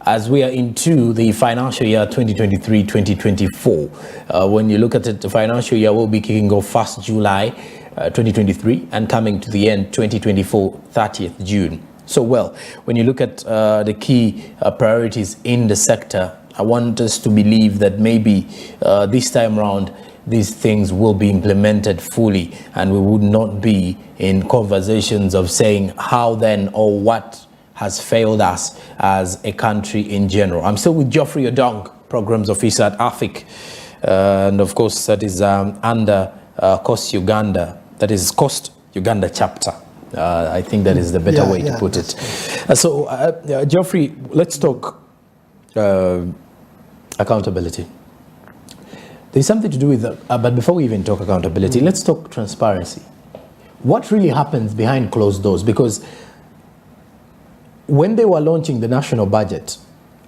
as we are into the financial year 2023-2024. When you look at it, the financial year will be kicking off 1st July 2023 and coming to the end 2024, 30th June. So, well, when you look at the key priorities in the sector, I want us to believe that maybe this time around, these things will be implemented fully, and we would not be in conversations of saying how then or what has failed us as a country in general. I'm still with Geoffrey Odong, Programs Officer at AFIC, and of course that is under Coast Uganda, that is Coast Uganda chapter. I think that is the better way to put it. So, Geoffrey, let's talk accountability. There's something to do with that, but before we even talk accountability, let's talk transparency. What really happens behind closed doors? Because when they were launching the national budget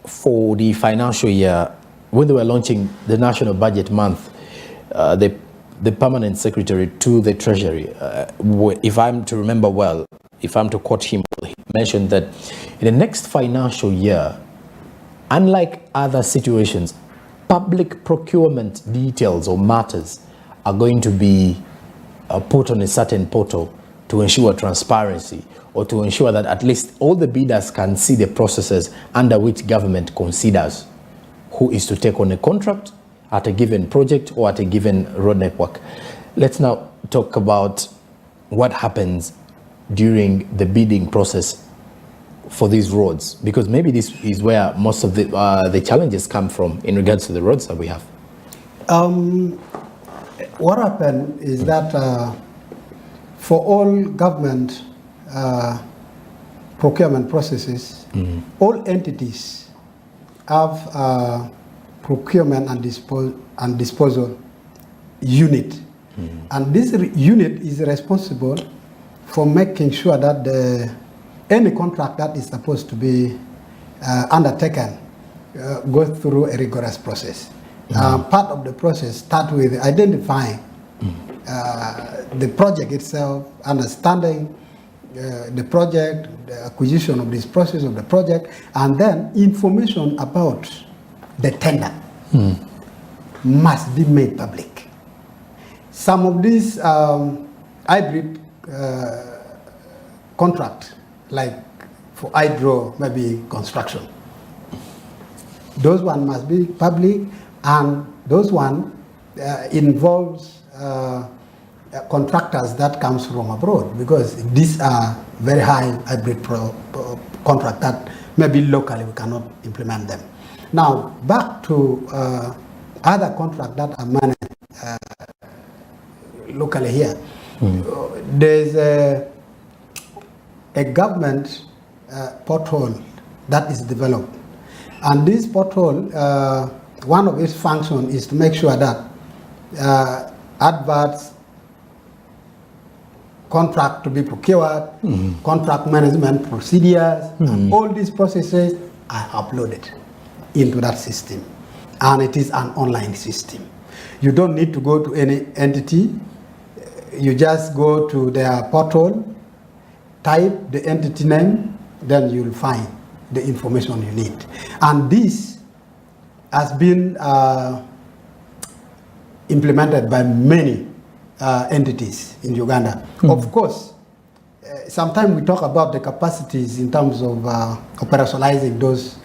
for the financial year, when they were launching the national budget month, the permanent secretary to the Treasury, if I'm to remember well, if I'm to quote him, he mentioned that in the next financial year, unlike other situations, public procurement details or matters are going to be put on a certain portal to ensure transparency, or to ensure that at least all the bidders can see the processes under which government considers who is to take on a contract at a given project or at a given road network. Let's now talk about what happens during the bidding process for these roads, because maybe this is where most of the challenges come from in regards to the roads that we have. What happened is that for all government procurement processes, all entities have procurement and disposal unit, and this unit is responsible for making sure that any contract that is supposed to be undertaken goes through a rigorous process. Part of the process starts with identifying the project itself, understanding the project, the acquisition of this process of the project, and then information about the tender must be made public. Some of these hybrid contract, like for hydro, maybe construction, those one must be public, and those one involves contractors that comes from abroad, because these are very high hybrid contract that maybe locally we cannot implement them. Now back to other contracts that are managed locally here. There's a government portal that is developed, and this portal, one of its functions is to make sure that adverts, contract to be procured, contract management procedures, and all these processes are uploaded into that system, and it is an online system. You don't need to go to any entity. You just go to their portal, type the entity name, then you'll find the information you need. And this has been implemented by many entities in Uganda. Of course, sometimes we talk about the capacities in terms of operationalizing those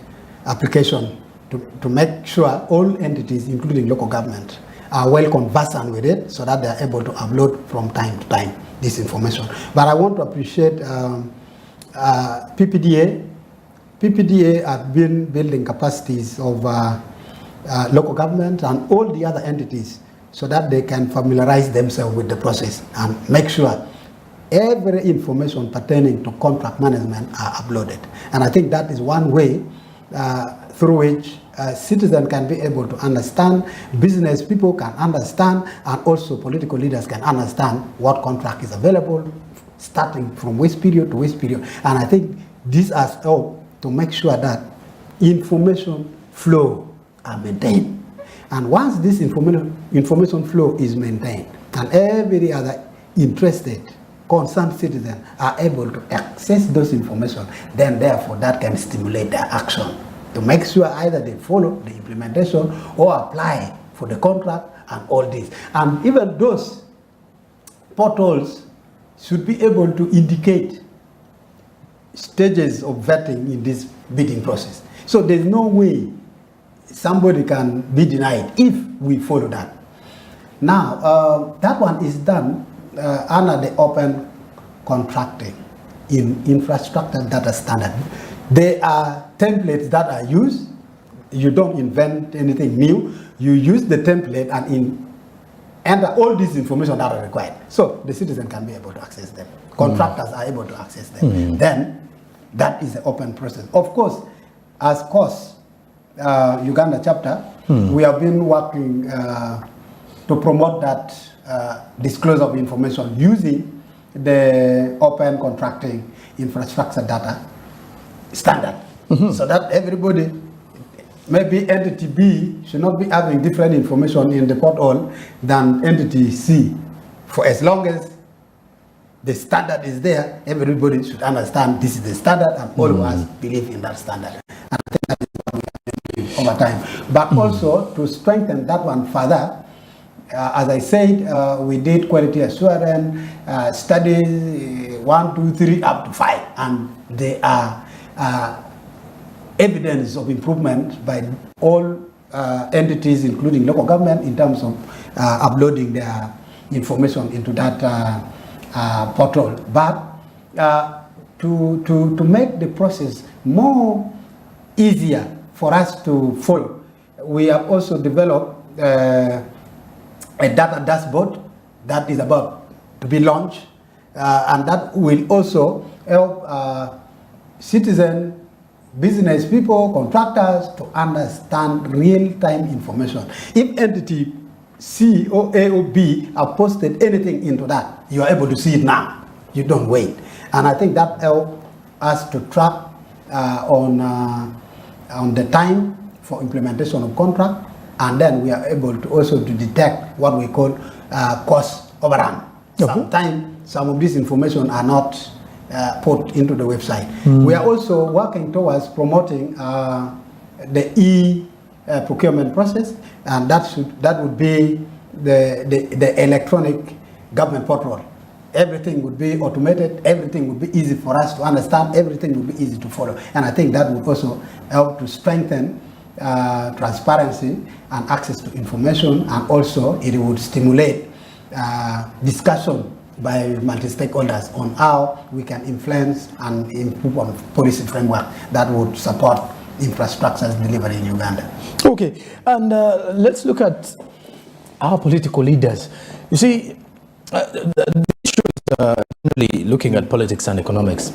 applications to make sure all entities, including local government, are well conversant with it, so that they are able to upload from time to time this information. But I want to appreciate PPDA. PPDA have been building capacities of local government and all the other entities, so that they can familiarize themselves with the process and make sure every information pertaining to contract management are uploaded. And I think that is one way through which citizens can be able to understand, business people can understand, and also political leaders can understand what contract is available, starting from which period to which period. And I think this has helped to make sure that information flow are maintained. And once this information flow is maintained, and every other interested, concerned citizen are able to access those information, then therefore that can stimulate their action to make sure either they follow the implementation or apply for the contract and all this. And even those portals should be able to indicate stages of vetting in this bidding process. So there's no way somebody can be denied if we follow that. Now, that one is done under the open contracting in infrastructure data standard. There are templates that are used. You don't invent anything new. You use the template and enter all this information that are required. So the citizen can be able to access them. Contractors are able to access them. Then that is the open process. Of course, as COS, Uganda chapter, we have been working to promote that disclosure of information using the open contracting infrastructure data standard. So that everybody, maybe entity B should not be having different information in the portal than entity C. For as long as the standard is there, everybody should understand this is the standard and all of us believe in that standard. And I think that is what we are doing over time. But also to strengthen that one further, as I said, we did quality assurance studies 1, 2, 3 up to 5, and they are evidence of improvement by all entities, including local government, in terms of uploading their information into that portal. But to make the process more easier for us to follow, we have also developed a data dashboard that is about to be launched, and that will also help citizens, business people, contractors to understand real-time information. If entity C or A or B have posted anything into that, you are able to see it now. You don't wait. And I think that helps us to track on the time for implementation of contract, and then we are able to also to detect what we call cost overrun. Okay. Sometimes some of this information are not put into the website. We are also working towards promoting the e-procurement process, and that would be the electronic government portal. Everything would be automated, everything would be easy for us to understand, everything would be easy to follow. And I think that would also help to strengthen transparency and access to information, and also it would stimulate discussion by multi-stakeholders on how we can influence and improve on policy framework that would support infrastructure's delivery in Uganda. Okay, and let's look at our political leaders. You see, the issue is really looking at politics and economics.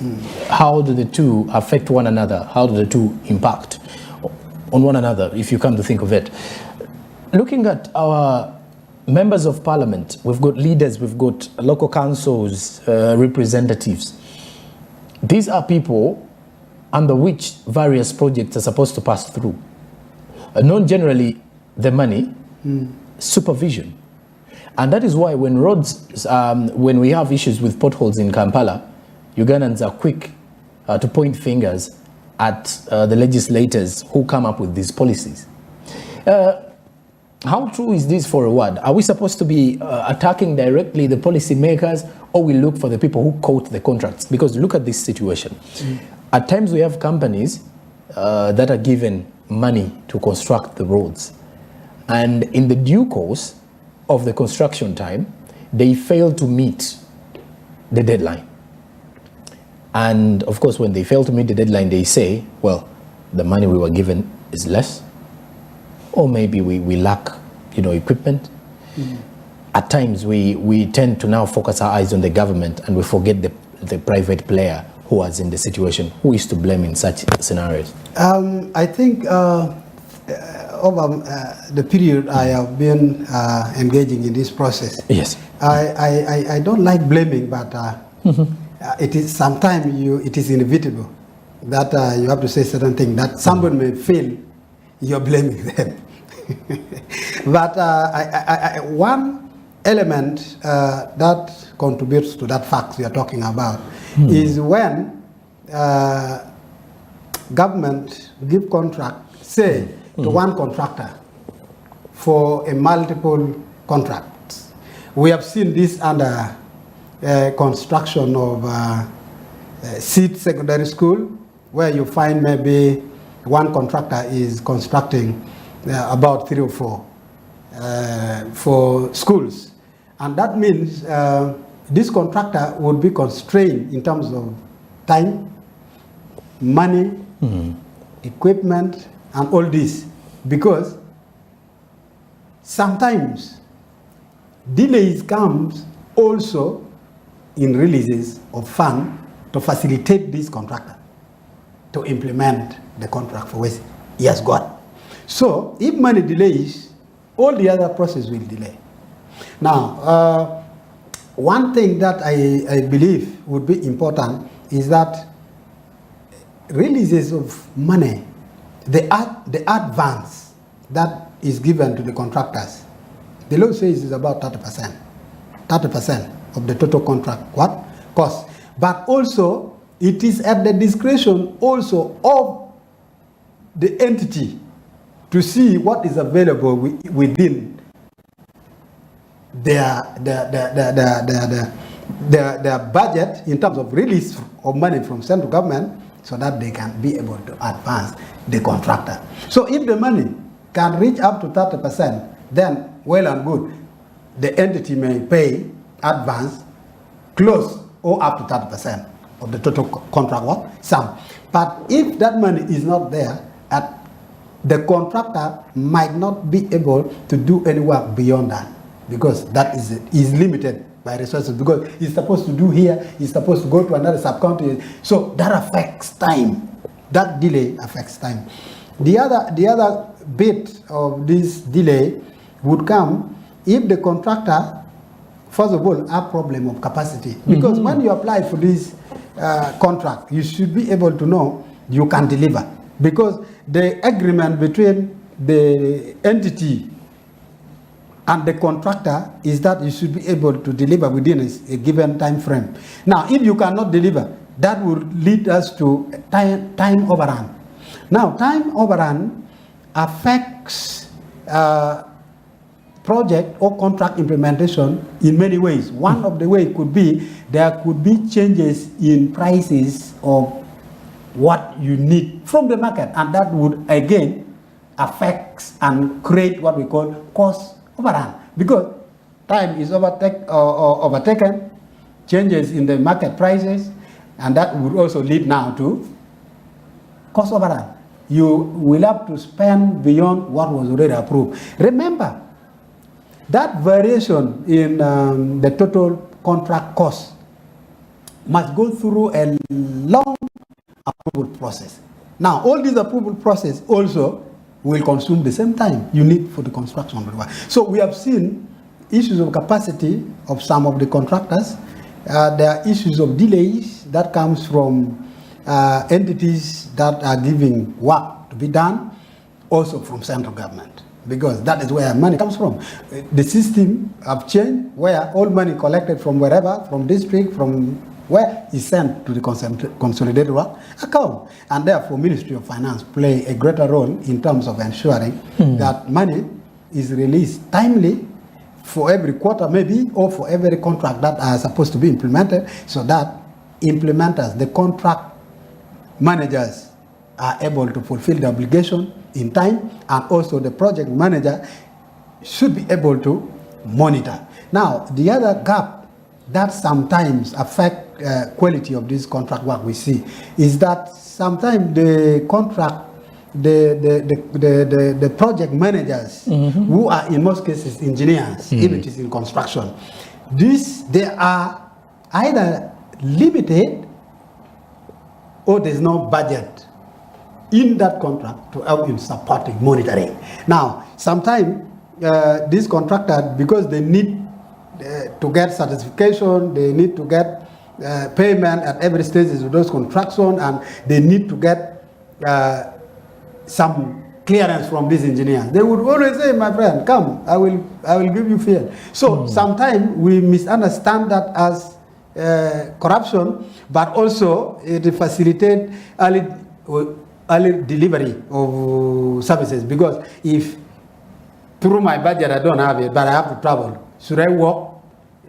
How do the two affect one another? How do the two impact on one another, if you come to think of it? Looking at our members of parliament, we've got leaders, we've got local councils, representatives. These are people under which various projects are supposed to pass through. Not generally the money, supervision. And that is why when roads, when we have issues with potholes in Kampala, Ugandans are quick to point fingers at the legislators who come up with these policies. How true is this for a word? Are we supposed to be attacking directly the policymakers, or we look for the people who quote the contracts? Because look at this situation. At times we have companies that are given money to construct the roads, and in the due course of the construction time, they fail to meet the deadline. And of course, when they fail to meet the deadline, they say, well, the money we were given is less, or maybe we lack, equipment. At times, we tend to now focus our eyes on the government, and we forget the private player who was in the situation. Who is to blame in such scenarios? I think over the period I have been engaging in this process, yes, I don't like blaming, but it is sometimes it is inevitable that you have to say certain things that somebody may feel you're blaming them. But one element that contributes to that fact we are talking about is when government give contract, say, to one contractor for a multiple contracts. We have seen this under construction of seed secondary school, where you find maybe one contractor is constructing about 3 or 4 for schools. And that means this contractor would be constrained in terms of time, money, equipment, and all this, because sometimes delays comes also in releases of funds to facilitate this contractor to implement the contract for which he has got. So if money delays, all the other process will delay. Now, one thing that I believe would be important is that releases of money, the advance that is given to the contractors, the law says is about 30%. 30% of the total contract cost. But also, it is at the discretion also of the entity to see what is available within their budget in terms of release of money from central government, so that they can be able to advance the contractor. So if the money can reach up to 30%, then well and good. The entity may pay advance close or up to 30% of the total contract sum. But if that money is not there, the contractor might not be able to do any work beyond that, because that is limited by resources, because he's supposed to do here, he's supposed to go to another sub-county. So that affects time. That delay affects time. The other bit of this delay would come if the contractor, first of all, have problem of capacity. Because when you apply for this contract, you should be able to know you can deliver. Because the agreement between the entity and the contractor is that you should be able to deliver within a given time frame. Now, if you cannot deliver, that will lead us to time overrun. Now, time overrun affects project or contract implementation in many ways. One of the ways could be there could be changes in prices of what you need from the market, and that would again affect and create what we call cost overrun, because time is overtaken, changes in the market prices, and that would also lead now to cost overrun. You will have to spend beyond what was already approved. Remember, that variation in the total contract cost must go through a long approval process. Now, all this approval process also will consume the same time you need for the construction of the work. So we have seen issues of capacity of some of the contractors. There are issues of delays that comes from entities that are giving work to be done, also from central government, because that is where money comes from. The system have changed, where all money collected from wherever, from district, from where is sent to the consolidated account. And therefore, Ministry of Finance play a greater role in terms of ensuring that money is released timely for every quarter maybe, or for every contract that are supposed to be implemented, so that implementers, the contract managers, are able to fulfill the obligation in time, and also the project manager should be able to monitor. Now, the other gap that sometimes affect quality of this contract work we see is that sometimes the contract, the project managers, who are in most cases engineers, if it is in construction, they are either limited or there's no budget in that contract to help in supporting monitoring. Now, sometimes these contractors, because they need to get certification, they need to get payment at every stage of those construction, and they need to get some clearance from these engineers. They would always say, my friend, come, I will give you field. So sometimes we misunderstand that as corruption, but also it facilitates early early delivery of services, because if through my budget I don't have it, but I have to travel, should I walk?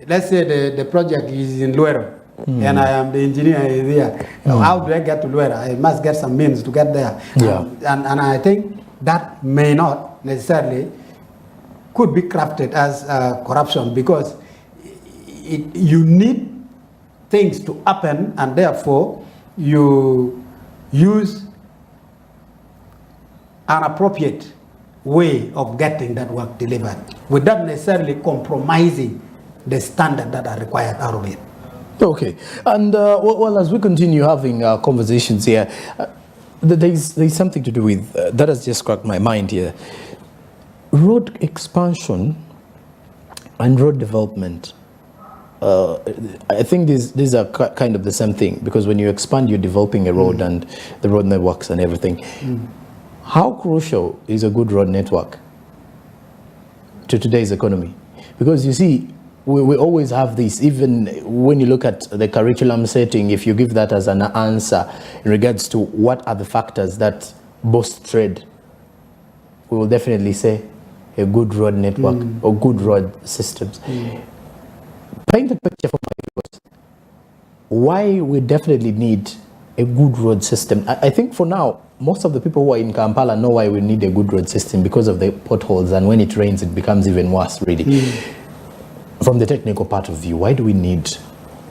Let's say the project is in Luero, and I am the engineer there. How do I get to Luero? I must get some means to get there. Yeah. And I think that may not necessarily could be crafted as corruption, because you need things to happen, and therefore you use an appropriate way of getting that work delivered without necessarily compromising the standard that are required out of it. Okay, and well, as we continue having conversations here, there's something to do with that has just cracked my mind here. Road expansion and road development. I think these are kind of the same thing, because when you expand, you're developing a road and the road networks and everything. How crucial is a good road network to today's economy? Because you see, we always have this, even when you look at the curriculum setting, if you give that as an answer in regards to what are the factors that boost trade, we will definitely say a good road network or good road systems. Paint the picture for my viewers. Why we definitely need a good road system. I think for now, most of the people who are in Kampala know why we need a good road system, because of the potholes, and when it rains, it becomes even worse, really. From the technical part of view, why do we need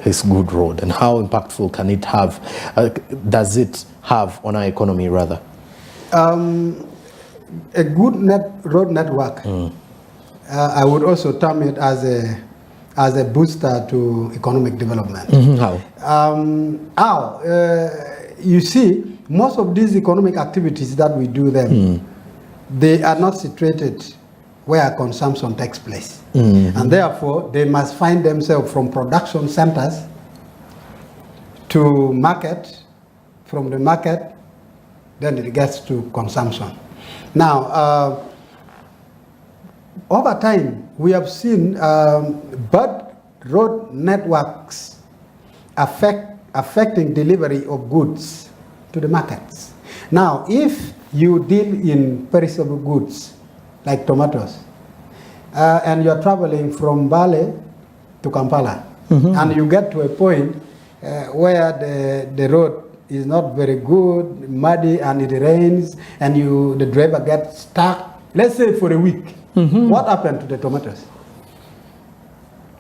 this good road, and how impactful can it have, does it have on our economy, rather? A good road network, I would also term it as a booster to economic development. How? You see, most of these economic activities that we do them, they are not situated where consumption takes place. And therefore, they must find themselves from production centers to market, from the market, then it gets to consumption. Now, over time, we have seen bad road networks affecting delivery of goods to the markets. Now, if you deal in perishable goods, like tomatoes, and you're traveling from Bale to Kampala, and you get to a point where the road is not very good, muddy, and it rains, and the driver gets stuck, let's say for a week, what happened to the tomatoes?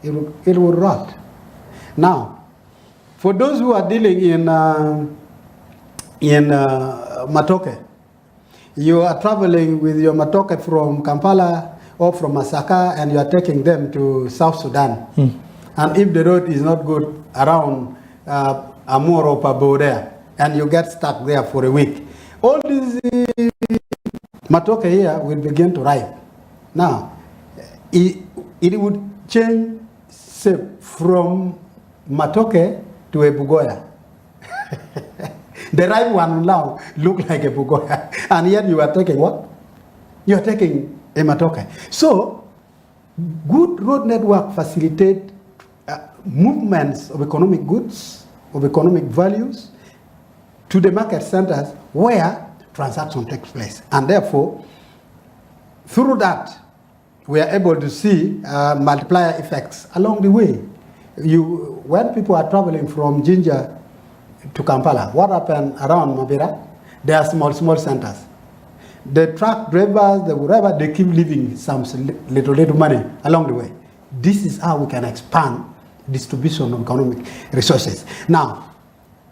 It will rot. Now, for those who are dealing in matoke, you are traveling with your matoke from Kampala or from Masaka, and you are taking them to South Sudan. And if the road is not good around Amur or Pabo there, and you get stuck there for a week, all these matoke here will begin to ripe. Now, it would change shape from matoke to a bugoya. The ripe one now look like a bugoya, and yet you are taking what? You are taking a matoke. So, good road network facilitate movements of economic goods, of economic values, to the market centers where transaction takes place. And therefore, through that, we are able to see multiplier effects along the way. When people are traveling from Jinja to Kampala, what happened around Mabera? There are small centers. The truck drivers, wherever, they keep leaving some little money along the way. This is how we can expand distribution of economic resources. Now,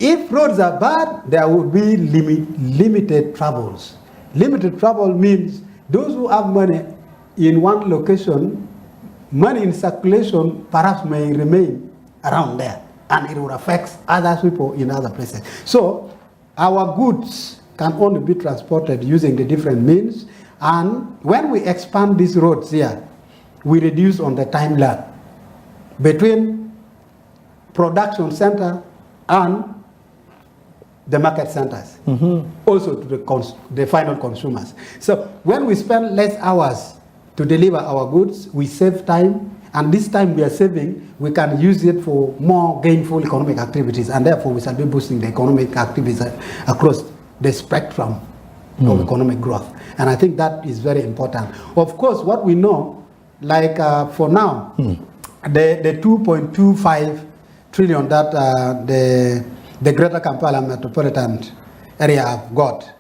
if roads are bad, there will be limited travels. Limited travel means those who have money in one location, money in circulation perhaps may remain around there, and it will affect other people in other places. So our goods can only be transported using the different means, and when we expand these roads here, we reduce on the time lag between production center and the market centers, also to the final consumers. So when we spend less hours to deliver our goods, we save time, and this time we are saving, we can use it for more gainful economic activities, and therefore we shall be boosting the economic activities across the spectrum of economic growth. And I think that is very important. Of course, what we know, like for now, the 2.25 trillion that the Greater Kampala metropolitan area have got,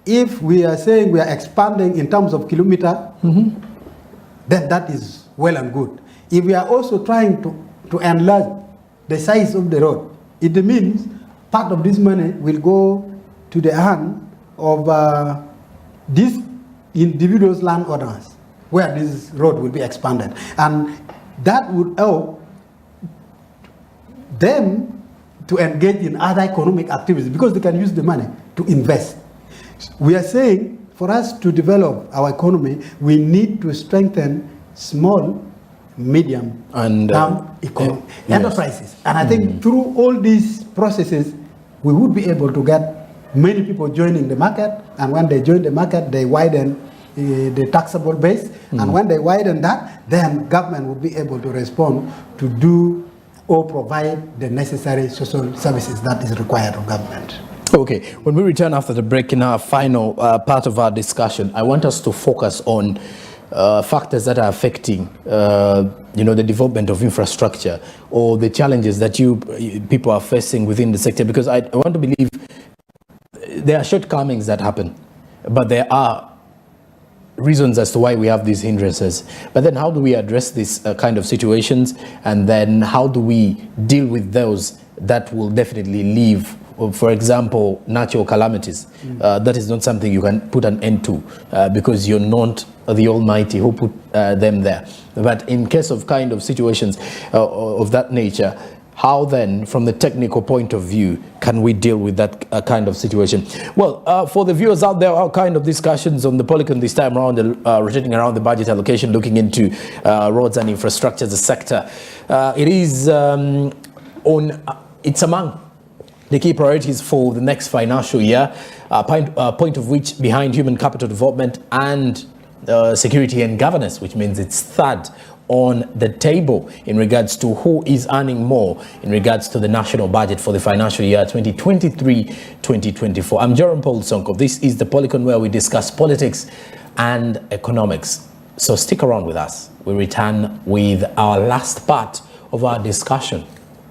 if we are saying we are expanding in terms of kilometer, then that is well and good. If we are also trying to enlarge the size of the road, it means part of this money will go to the hand of these individuals' landowners, where this road will be expanded. And that would help them to engage in other economic activities because they can use the money to invest. We are saying for us to develop our economy, we need to strengthen small, medium, and enterprises. And I think through all these processes, we would be able to get many people joining the market. And when they join the market, they widen the taxable base. And when they widen that, then government will be able to respond to do or provide the necessary social services that is required of government. Okay, when we return after the break in our final part of our discussion, I want us to focus on factors that are affecting, the development of infrastructure or the challenges that people are facing within the sector, because I want to believe there are shortcomings that happen, but there are reasons as to why we have these hindrances. But then how do we address these kind of situations, and then how do we deal with those that will definitely leave? For example, natural calamities. That is not something you can put an end to because you're not the Almighty who put them there. But in case of kind of situations of that nature, how then, from the technical point of view, can we deal with that kind of situation? Well, for the viewers out there, our kind of discussions on the Policon this time around, rotating around the budget allocation, looking into roads and infrastructure as a sector. It is it's among the key priorities for the next financial year, point of which behind human capital development and security and governance, which means it's third on the table in regards to who is earning more in regards to the national budget for the financial year 2023-2024. I'm Jerome Paul Sonko. This is the Policon, where we discuss politics and economics. So stick around with us. We return with our last part of our discussion,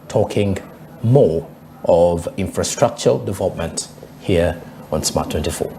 talking more of infrastructural development here on Smart 24.